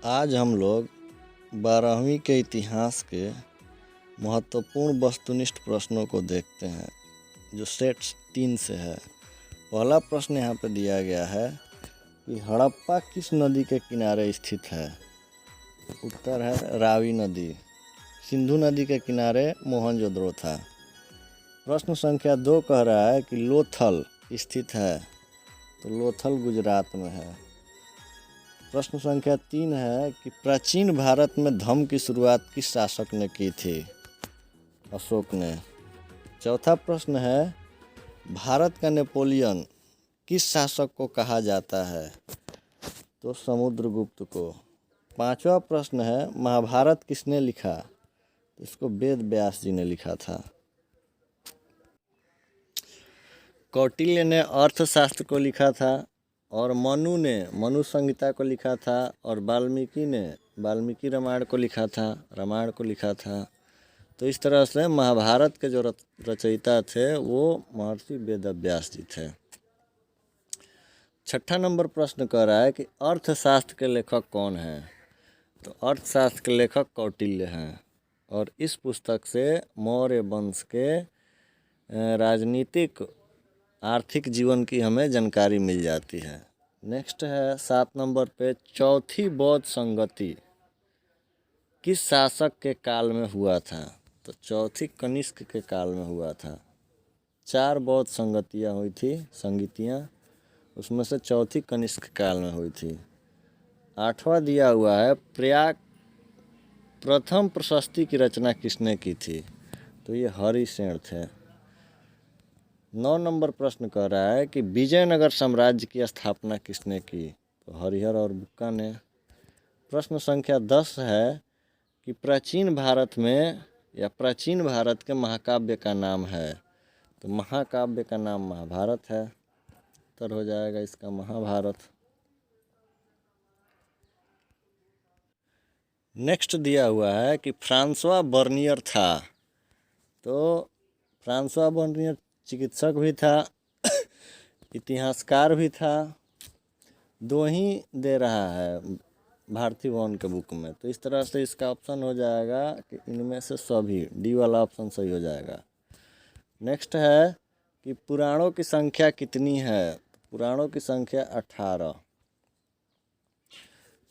आज हम लोग 12वीं के इतिहास के महत्वपूर्ण वस्तुनिष्ठ प्रश्नों को देखते हैं जो सेट 3 से है। पहला प्रश्न यहाँ पे दिया गया है कि हड़प्पा किस नदी के किनारे स्थित है। उत्तर है रावी नदी। सिंधु नदी के किनारे मोहनजोदड़ो था। प्रश्न संख्या 2 कह रहा है कि लोथल स्थित है, तो लोथल गुजरात में है। प्रश्न संख्या 3 है कि प्राचीन भारत में धम्म की शुरुआत किस शासक ने की थी। अशोक ने। चौथा प्रश्न है भारत का नेपोलियन किस शासक को कहा जाता है, तो समुद्रगुप्त को। पांचवा प्रश्न है महाभारत किसने लिखा, तो इसको वेद व्यास जी ने लिखा था। कौटिल्य ने अर्थशास्त्र को लिखा था और मनु ने मनु संहिता को लिखा था और वाल्मीकि ने वाल्मीकि रामायण को लिखा था। तो इस तरह से महाभारत के जो रचयिता थे वो महर्षि वेदव्यास जी थे। छठा नंबर प्रश्न कह रहा है कि अर्थशास्त्र के लेखक कौन हैं, तो अर्थशास्त्र के लेखक कौटिल्य हैं और इस पुस्तक से मौर्य वंश के राजनीतिक आर्थिक जीवन की हमें जानकारी मिल जाती है। नेक्स्ट है 7 नंबर पे चौथी बौद्ध संगति किस शासक के काल में हुआ था, तो चौथी कनिष्क के काल में हुआ था। 4 बौद्ध संगतियाँ हुई थी, संगतियाँ, उसमें से चौथी कनिष्क काल में हुई थी। 8वां दिया हुआ है प्रयाग प्रथम प्रशस्ति की रचना किसने की थी, तो ये हरिसेन थे। 9 नंबर प्रश्न कह रहा है कि विजयनगर साम्राज्य की स्थापना किसने की, तो हरिहर और बुक्का ने। प्रश्न संख्या 10 है कि प्राचीन भारत में या प्राचीन भारत के महाकाव्य का नाम है, तो महाकाव्य का नाम महाभारत है। उत्तर हो जाएगा इसका महाभारत। नेक्स्ट दिया हुआ है कि फ्रांसवा बर्नियर था, तो फ्रांसवा बर्नियर चिकित्सक भी था इतिहासकार भी था, 2 ही दे रहा है भारतीय भवन के बुक में। तो इस तरह से इसका ऑप्शन हो जाएगा कि इनमें से सभी, डी वाला ऑप्शन सही हो जाएगा। नेक्स्ट है कि पुराणों की संख्या कितनी है, पुराणों की संख्या 18।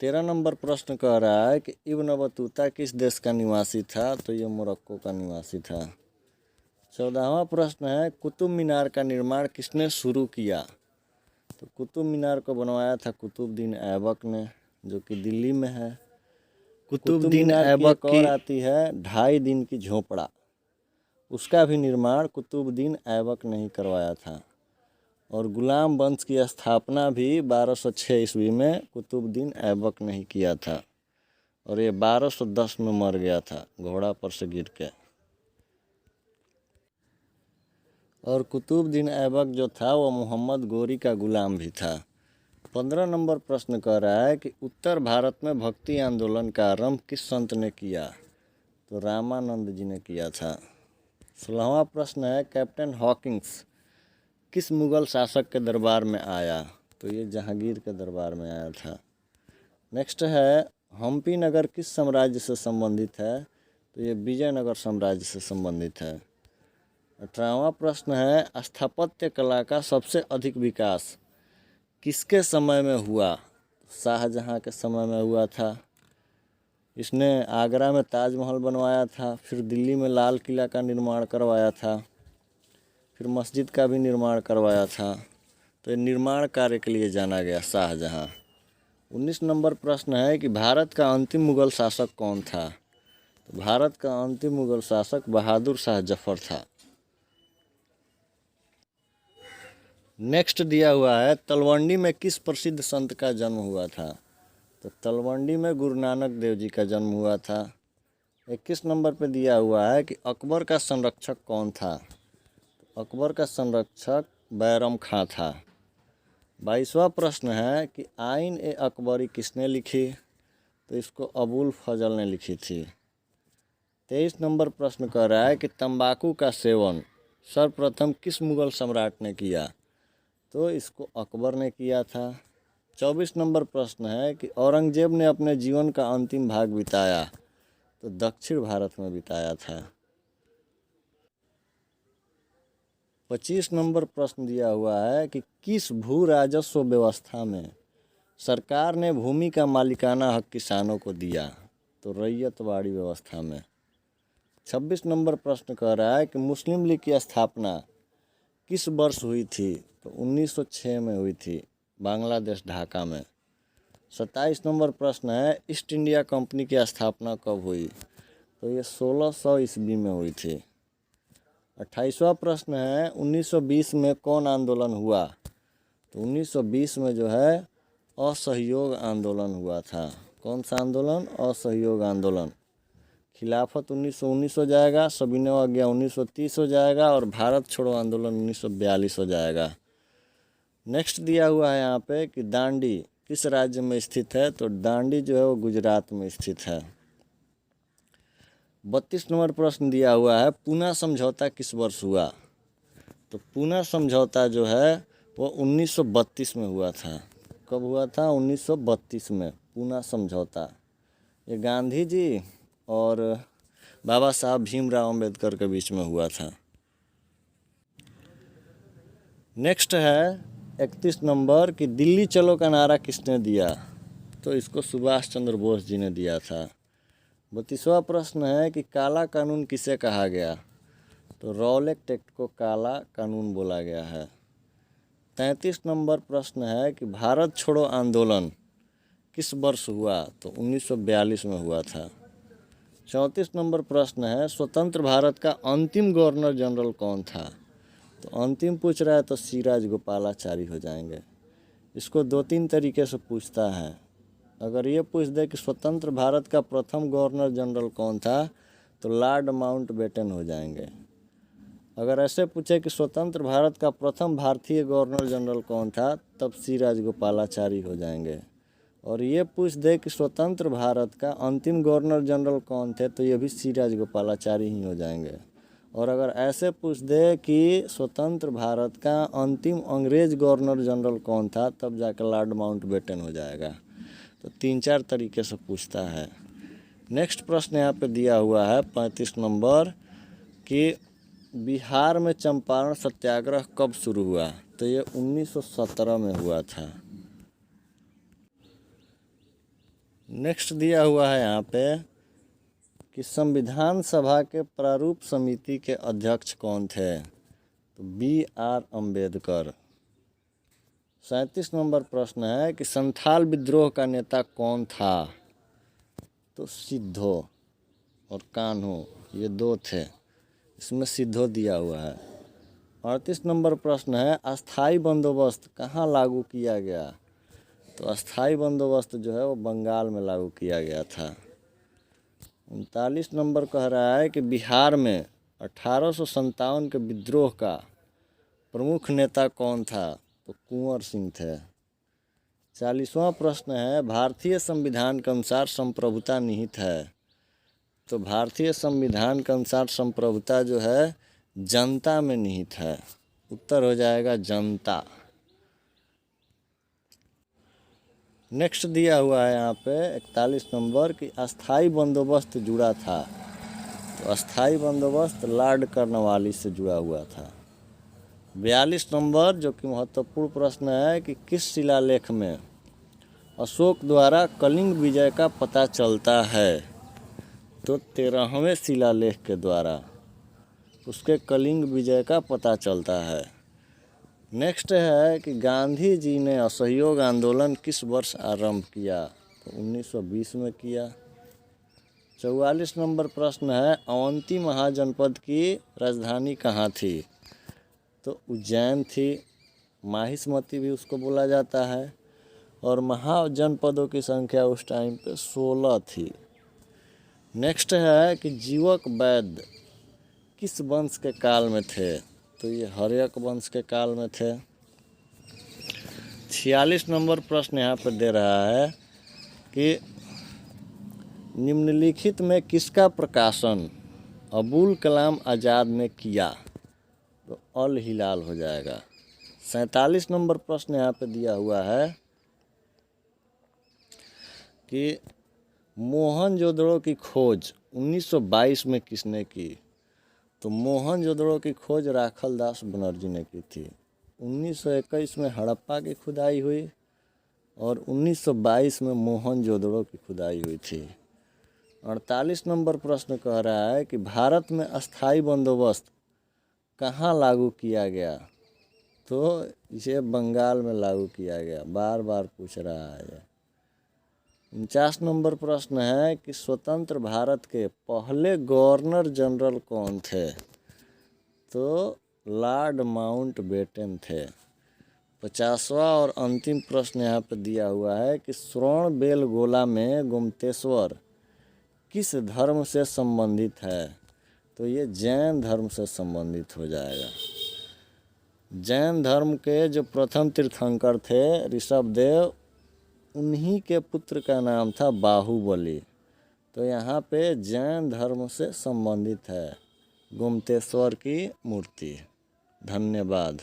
13 नंबर प्रश्न कह रहा है कि इब्न बतूता किस देश का निवासी था, तो ये मोरक्को का निवासी था। 14वां प्रश्न है कुतुब मीनार का निर्माण किसने शुरू किया, तो कुतुब मीनार को बनवाया था कुतुबुद्दीन ऐबक ने, जो कि दिल्ली में है। कुतुबुद्दीन ऐबक की और आती है 2.5 दिन की झोपड़ा, उसका भी निर्माण कुतुबुद्दीन ऐबक ने ही करवाया था। और गुलाम वंश की स्थापना भी 1206 ईस्वी में कुतुबुद्दीन ऐबक ने ही किया था और ये 1210 में मर गया था घोड़ा पर से गिर के। और कुतुबुद्दीन ऐबक जो था वो मोहम्मद गोरी का गुलाम भी था। 15 नंबर प्रश्न कह रहा है कि उत्तर भारत में भक्ति आंदोलन का आरंभ किस संत ने किया, तो रामानंद जी ने किया था। 16वां प्रश्न है कैप्टन हॉकिंस किस मुगल शासक के दरबार में आया, तो ये जहांगीर के दरबार में आया था। नेक्स्ट है हम्पी नगर किस साम्राज्य से संबंधित है, तो ये विजयनगर साम्राज्य से संबंधित है। 18वां प्रश्न है स्थापत्य कला का सबसे अधिक विकास किसके समय में हुआ, शाहजहां के समय में हुआ था। इसने आगरा में ताजमहल बनवाया था, फिर दिल्ली में लाल किला का निर्माण करवाया था, फिर मस्जिद का भी निर्माण करवाया था। तो ये निर्माण कार्य के लिए जाना गया शाहजहां। 19 नंबर प्रश्न है कि भारत का अंतिम मुगल शासक कौन था, तो भारत का अंतिम मुगल शासक बहादुर शाह जफर था। नेक्स्ट दिया हुआ है तलवंडी में किस प्रसिद्ध संत का जन्म हुआ था, तो तलवंडी में गुरु नानक देव जी का जन्म हुआ था। 21 नंबर पे दिया हुआ है कि अकबर का संरक्षक कौन था, तो अकबर का संरक्षक बैरम खां था। 22वां प्रश्न है कि आइन ए अकबरी किसने लिखी, तो इसको अबुल फजल ने लिखी थी। 23 नंबर प्रश्न कह रहा है कि तंबाकू का सेवन सर्वप्रथम किस मुगल सम्राट ने किया, तो इसको अकबर ने किया था। 24 नंबर प्रश्न है कि औरंगजेब ने अपने जीवन का अंतिम भाग बिताया तो दक्षिण भारत में बिताया था। 25 नंबर प्रश्न दिया हुआ है कि किस भू राजस्व व्यवस्था में सरकार ने भूमि का मालिकाना हक किसानों को दिया तो रैयतवाड़ी व्यवस्था में। 26 नंबर प्रश्न कह रहा है कि मुस्लिम लीग की स्थापना किस वर्ष हुई थी तो 1906 में हुई थी, बांग्लादेश ढाका में। 27 नंबर प्रश्न है ईस्ट इंडिया कंपनी की स्थापना कब हुई तो ये 1600 ईस्वी में हुई थी। 28वां प्रश्न है 1920 में कौन आंदोलन हुआ तो 1920 में जो है असहयोग आंदोलन हुआ था। कौन सा आंदोलन? असहयोग आंदोलन। खिलाफत 1919 हो जाएगा, सविनय अवज्ञा 1930 हो जाएगा और भारत छोड़ो आंदोलन 1942 हो जाएगा। नेक्स्ट दिया हुआ है यहाँ पे कि दांडी किस राज्य में स्थित है तो दांडी जो है वो गुजरात में स्थित है। 32 नंबर प्रश्न दिया हुआ है पूना समझौता किस वर्ष हुआ तो पूना समझौता जो है वो 1932 में हुआ था। कब हुआ था? 1932 में पूना समझौता। ये गांधी जी और बाबा साहब भीमराव अंबेडकर के बीच में हुआ था। नेक्स्ट है 31 नंबर कि दिल्ली चलो का नारा किसने दिया तो इसको सुभाष चंद्र बोस जी ने दिया था। 32वां प्रश्न है कि काला कानून किसे कहा गया तो रॉलेट एक्ट को काला कानून बोला गया है। 33 नंबर प्रश्न है कि भारत छोड़ो आंदोलन किस वर्ष हुआ तो 1942 में हुआ था। 34 नंबर प्रश्न है स्वतंत्र भारत का अंतिम गवर्नर जनरल कौन था तो अंतिम पूछ रहा है तो सी राजगोपालाचारी हो जाएंगे। इसको 2-3 तरीके से पूछता है। अगर ये पूछ दे कि स्वतंत्र भारत का प्रथम गवर्नर जनरल कौन था तो लॉर्ड माउंटबेटन हो जाएंगे। अगर ऐसे पूछे कि स्वतंत्र भारत का प्रथम भारतीय गवर्नर जनरल कौन था तब सी राजगोपालाचारी हो जाएंगे। और ये पूछ दे कि स्वतंत्र भारत का अंतिम गवर्नर जनरल कौन थे तो ये भी सी राजगोपालाचारी ही हो जाएंगे। और अगर ऐसे पूछ दे कि स्वतंत्र भारत का अंतिम अंग्रेज गवर्नर जनरल कौन था तब जाकर लॉर्ड माउंटबेटन हो जाएगा। तो 3-4 तरीके से पूछता है। नेक्स्ट प्रश्न यहाँ पे दिया हुआ है 35 नंबर कि बिहार में चंपारण सत्याग्रह कब शुरू हुआ तो ये 1917 में हुआ था। नेक्स्ट दिया हुआ है यहाँ पे कि संविधान सभा के प्रारूप समिति के अध्यक्ष कौन थे तो B.R. अम्बेडकर। 37 नंबर प्रश्न है कि संथाल विद्रोह का नेता कौन था तो सिद्धो और कान्हो, ये 2 थे, इसमें सिद्धो दिया हुआ है। 38 नंबर प्रश्न है अस्थाई बंदोबस्त कहाँ लागू किया गया तो अस्थाई बंदोबस्त जो है वो बंगाल में लागू किया गया था। 39 नंबर कह रहा है कि बिहार में 1857 के विद्रोह का प्रमुख नेता कौन था तो कुंवर सिंह थे। 40वां प्रश्न है भारतीय संविधान के अनुसार संप्रभुता निहित है तो भारतीय संविधान के अनुसार संप्रभुता जो है जनता में निहित है। उत्तर हो जाएगा जनता। नेक्स्ट दिया हुआ है यहाँ पे 41 नंबर कि अस्थाई बंदोबस्त जुड़ा था तो अस्थाई बंदोबस्त लॉर्ड कर्नवालिस से जुड़ा हुआ था। 42 नंबर जो कि महत्वपूर्ण प्रश्न है कि किस शिलालेख में अशोक द्वारा कलिंग विजय का पता चलता है तो 13वें शिलालेख के द्वारा उसके कलिंग विजय का पता चलता है। नेक्स्ट है कि गांधी जी ने असहयोग आंदोलन किस वर्ष आरंभ किया तो 1920 में किया। 44 नंबर प्रश्न है अवंती महाजनपद की राजधानी कहाँ थी तो उज्जैन थी। माहिष्मती भी उसको बोला जाता है और महाजनपदों की संख्या उस टाइम पे 16 थी। नेक्स्ट है कि जीवक वैद्य किस वंश के काल में थे तो ये हर्यक वंश के काल में थे। 46 नंबर प्रश्न यहाँ पर दे रहा है कि निम्नलिखित में किसका प्रकाशन अबुल कलाम आज़ाद ने किया तो अल हिलाल हो जाएगा। 47 नंबर प्रश्न यहाँ पे दिया हुआ है कि मोहनजोदड़ो की खोज 1922 में किसने की? तो मोहनजोदड़ो की खोज राखल दास बनर्जी ने की थी। 1921 में हड़प्पा की खुदाई हुई और 1922 में मोहनजोदड़ो की खुदाई हुई थी। 48 नंबर प्रश्न कह रहा है कि भारत में अस्थाई बंदोबस्त कहाँ लागू किया गया? तो इसे बंगाल में लागू किया गया। बार बार पूछ रहा है। 49 नंबर प्रश्न है कि स्वतंत्र भारत के पहले गवर्नर जनरल कौन थे? तो लॉर्ड माउंटबेटन थे। 50वां और अंतिम प्रश्न यहाँ पे दिया हुआ है कि श्रवणबेलगोला में गोमतेश्वर किस धर्म से संबंधित है? तो ये जैन धर्म से संबंधित हो जाएगा। जैन धर्म के जो प्रथम तीर्थंकर थे ऋषभदेव, उन्हीं के पुत्र का नाम था बाहुबली। तो यहाँ पे जैन धर्म से संबंधित है गोमतेश्वर की मूर्ति। धन्यवाद।